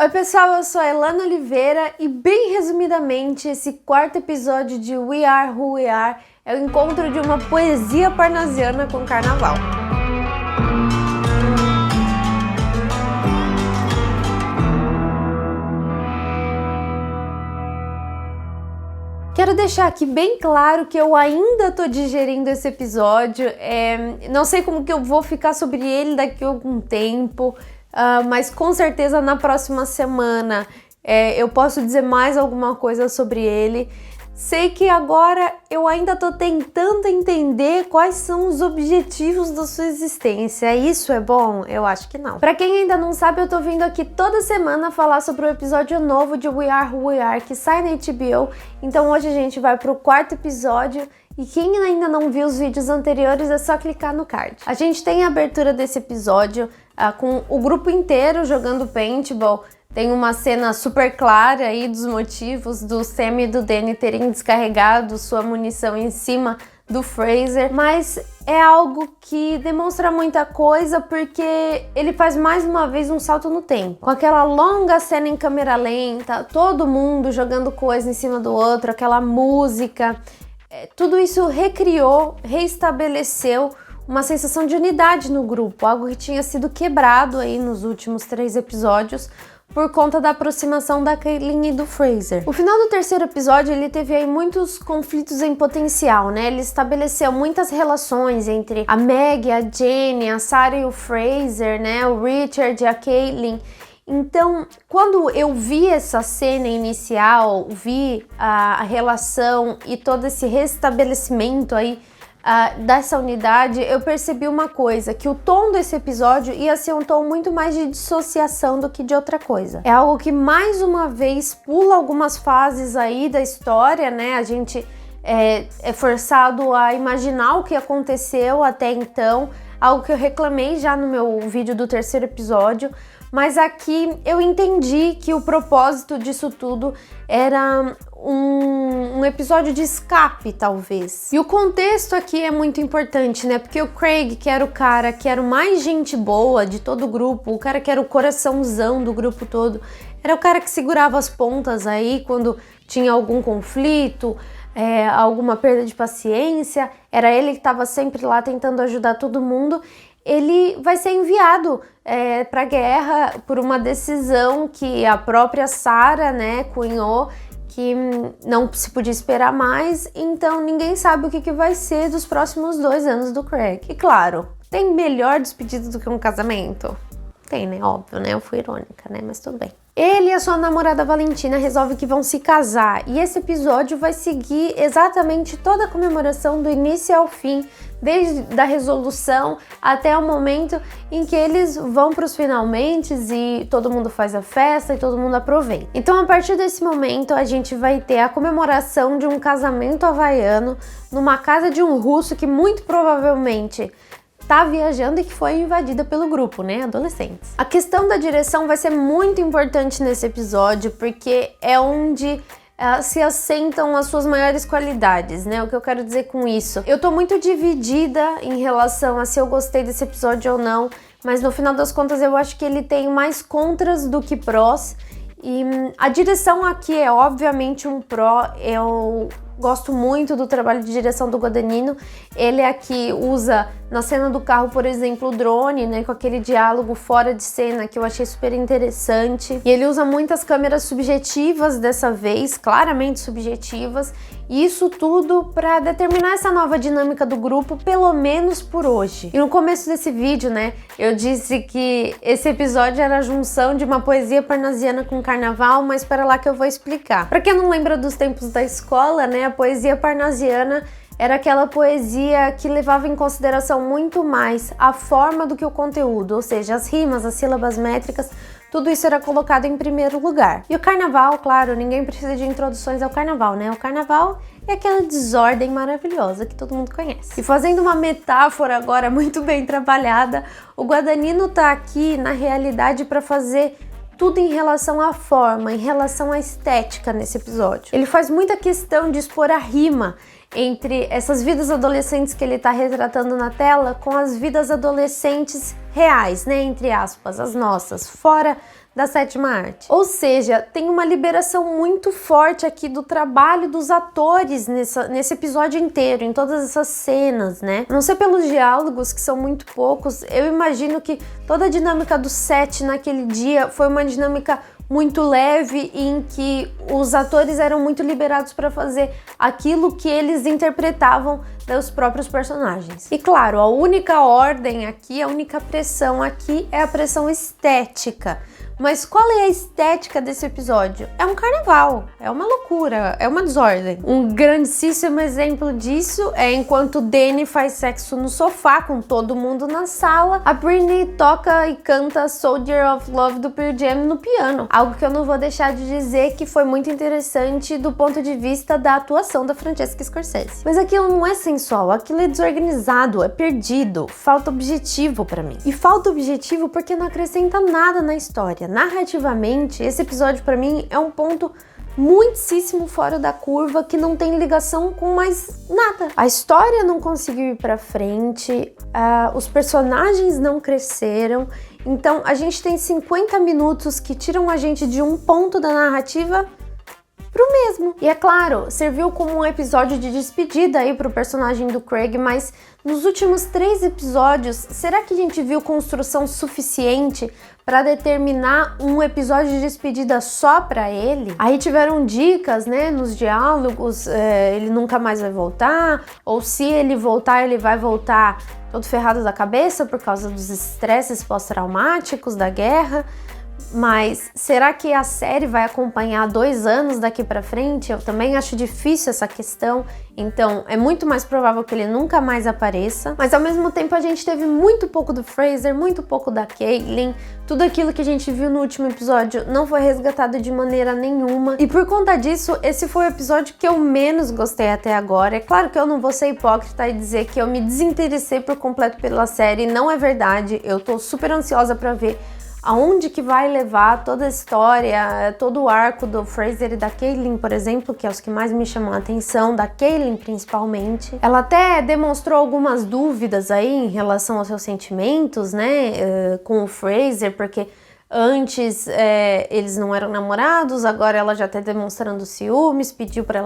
Oi pessoal, eu sou a Elana Oliveira e bem resumidamente esse quarto episódio de We Are Who We Are é o encontro de uma poesia parnasiana com carnaval. Quero deixar aqui bem claro que eu ainda tô digerindo esse episódio, não sei como que eu vou ficar sobre ele daqui a algum tempo, mas com certeza na próxima semana eu posso dizer mais alguma coisa sobre ele. Sei que agora eu ainda tô tentando entender quais são os objetivos da sua existência. Isso é bom? Eu acho que não. Pra quem ainda não sabe, eu tô vindo aqui toda semana falar sobre o episódio novo de We Are Who We Are, que sai na HBO. Então hoje a gente vai pro quarto episódio. E quem ainda não viu os vídeos anteriores é só clicar no card. A gente tem a abertura desse episódio com o grupo inteiro jogando paintball. Tem uma cena super clara aí dos motivos do Sam e do Danny terem descarregado sua munição em cima do Fraser, mas é algo que demonstra muita coisa porque ele faz mais uma vez um salto no tempo. Com aquela longa cena em câmera lenta, todo mundo jogando coisa em cima do outro, aquela música, tudo isso recriou, reestabeleceu uma sensação de unidade no grupo, algo que tinha sido quebrado aí nos últimos 3 episódios, por conta da aproximação da Caitlyn e do Fraser. O final do terceiro episódio, ele teve aí muitos conflitos em potencial, né? Ele estabeleceu muitas relações entre a Meg, a Jenny, a Sarah e o Fraser, né? O Richard e a Caitlyn. Então, quando eu vi essa cena inicial, vi a relação e todo esse restabelecimento aí dessa unidade, eu percebi uma coisa, que o tom desse episódio ia ser um tom muito mais de dissociação do que de outra coisa. É algo que mais uma vez pula algumas fases aí da história, né? A gente é forçado a imaginar o que aconteceu até então, algo que eu reclamei já no meu vídeo do terceiro episódio, mas aqui eu entendi que o propósito disso tudo era um episódio de escape, talvez. E o contexto aqui é muito importante, né? Porque o Craig, que era o cara que era o mais gente boa de todo o grupo, o cara que era o coraçãozão do grupo todo, era o cara que segurava as pontas aí quando tinha algum conflito, alguma perda de paciência, era ele que estava sempre lá tentando ajudar todo mundo. Ele vai ser enviado para a guerra por uma decisão que a própria Sarah, né, cunhou, que não se podia esperar mais, então ninguém sabe o que vai ser dos próximos 2 anos do Craig. E claro, tem melhor despedida do que um casamento? Tem, né? Óbvio, né? Eu fui irônica, né? Mas tudo bem. Ele e a sua namorada Valentina resolvem que vão se casar, e esse episódio vai seguir exatamente toda a comemoração do início ao fim, desde a resolução até o momento em que eles vão para os finalmente e todo mundo faz a festa e todo mundo aproveita. Então, a partir desse momento, a gente vai ter a comemoração de um casamento havaiano numa casa de um russo que muito provavelmente tá viajando e que foi invadida pelo grupo, né, adolescentes. A questão da direção vai ser muito importante nesse episódio, porque é onde se assentam as suas maiores qualidades, né? O que eu quero dizer com isso? Eu tô muito dividida em relação a se eu gostei desse episódio ou não, mas no final das contas eu acho que ele tem mais contras do que prós, e a direção aqui é obviamente um pró. Eu gosto muito do trabalho de direção do Guadagnino. Ele aqui usa na cena do carro, por exemplo, o drone, né, com aquele diálogo fora de cena que eu achei super interessante. E ele usa muitas câmeras subjetivas dessa vez, claramente subjetivas. E isso tudo para determinar essa nova dinâmica do grupo, pelo menos por hoje. E no começo desse vídeo, né, eu disse que esse episódio era a junção de uma poesia parnasiana com carnaval, mas para lá que eu vou explicar. Para quem não lembra dos tempos da escola, né, a poesia parnasiana era aquela poesia que levava em consideração muito mais a forma do que o conteúdo, ou seja, as rimas, as sílabas métricas, tudo isso era colocado em primeiro lugar. E o carnaval, claro, ninguém precisa de introduções ao carnaval, né? O carnaval é aquela desordem maravilhosa que todo mundo conhece. E fazendo uma metáfora agora muito bem trabalhada, o Guadagnino tá aqui, na realidade, para fazer tudo em relação à forma, em relação à estética nesse episódio. Ele faz muita questão de expor a rima entre essas vidas adolescentes que ele está retratando na tela com as vidas adolescentes reais, né, entre aspas, as nossas, fora da sétima arte. Ou seja, tem uma liberação muito forte aqui do trabalho dos atores nesse episódio inteiro, em todas essas cenas, né? Não sei pelos diálogos, que são muito poucos, eu imagino que toda a dinâmica do set naquele dia foi uma dinâmica muito leve, em que os atores eram muito liberados para fazer aquilo que eles interpretavam dos próprios personagens. E claro, a única ordem aqui, a única pressão aqui é a pressão estética. Mas qual é a estética desse episódio? É um carnaval, é uma loucura, é uma desordem. Um grandíssimo exemplo disso é enquanto Danny faz sexo no sofá com todo mundo na sala, a Britney toca e canta Soldier of Love do Pearl Jam no piano. Algo que eu não vou deixar de dizer que foi muito interessante do ponto de vista da atuação da Francesca Scorsese. Mas aquilo não é sensual, aquilo é desorganizado, é perdido, falta objetivo pra mim. E falta objetivo porque não acrescenta nada na história. Narrativamente, esse episódio pra mim é um ponto muitíssimo fora da curva, que não tem ligação com mais nada. A história não conseguiu ir pra frente, os personagens não cresceram, então a gente tem 50 minutos que tiram a gente de um ponto da narrativa pro mesmo. E é claro, serviu como um episódio de despedida aí pro personagem do Craig, mas nos últimos 3 episódios, será que a gente viu construção suficiente para determinar um episódio de despedida só para ele? Aí tiveram dicas, né, nos diálogos, ele nunca mais vai voltar, ou se ele voltar, ele vai voltar todo ferrado da cabeça por causa dos estresses pós-traumáticos da guerra. Mas será que a série vai acompanhar 2 anos daqui pra frente? Eu também acho difícil essa questão, então é muito mais provável que ele nunca mais apareça. Mas ao mesmo tempo a gente teve muito pouco do Fraser, muito pouco da Caitlyn. Tudo aquilo que a gente viu no último episódio não foi resgatado de maneira nenhuma. E por conta disso, esse foi o episódio que eu menos gostei até agora. É claro que eu não vou ser hipócrita e dizer que eu me desinteressei por completo pela série, não é verdade. Eu tô super ansiosa pra ver aonde que vai levar toda a história, todo o arco do Fraser e da Caitlyn, por exemplo, que é os que mais me chamam a atenção, da Caitlyn principalmente. Ela até demonstrou algumas dúvidas aí em relação aos seus sentimentos, né, com o Fraser, porque antes eles não eram namorados, agora ela já tá demonstrando ciúmes, pediu pra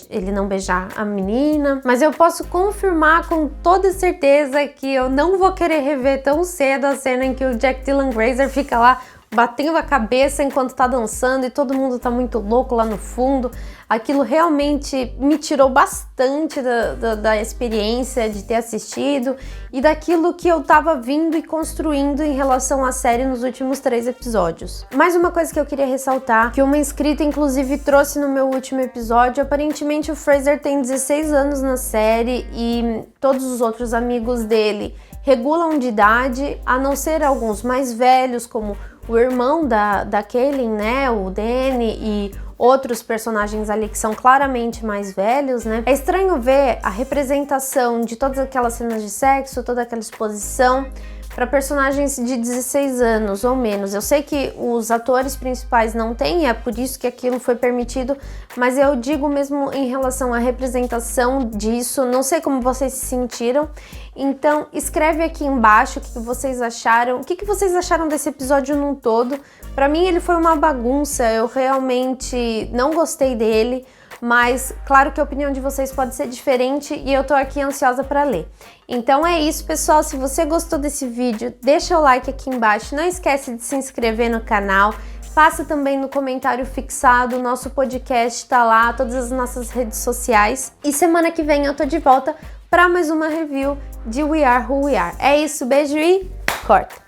ele não beijar a menina. Mas eu posso confirmar com toda certeza que eu não vou querer rever tão cedo a cena em que o Jack Dylan Grazer fica lá batendo a cabeça enquanto tá dançando e todo mundo tá muito louco lá no fundo. Aquilo realmente me tirou bastante da experiência de ter assistido e daquilo que eu tava vindo e construindo em relação à série nos últimos 3 episódios. Mais uma coisa que eu queria ressaltar, que uma inscrita inclusive trouxe no meu último episódio, aparentemente o Fraser tem 16 anos na série e todos os outros amigos dele regulam de idade, a não ser alguns mais velhos, como o irmão da Caitlyn, né, o Danny, e outros personagens ali que são claramente mais velhos, né? É estranho ver a representação de todas aquelas cenas de sexo, toda aquela exposição para personagens de 16 anos ou menos. Eu sei que os atores principais não têm, é por isso que aquilo foi permitido, mas eu digo mesmo em relação à representação disso, não sei como vocês se sentiram. Então escreve aqui embaixo o que vocês acharam, o que vocês acharam desse episódio num todo. Pra mim ele foi uma bagunça, eu realmente não gostei dele, mas claro que a opinião de vocês pode ser diferente e eu tô aqui ansiosa pra ler. Então é isso, pessoal, se você gostou desse vídeo, deixa o like aqui embaixo, não esquece de se inscrever no canal, passa também no comentário fixado, nosso podcast tá lá, todas as nossas redes sociais. E semana que vem eu tô de volta para mais uma review de We Are Who We Are. É isso, beijo e corta!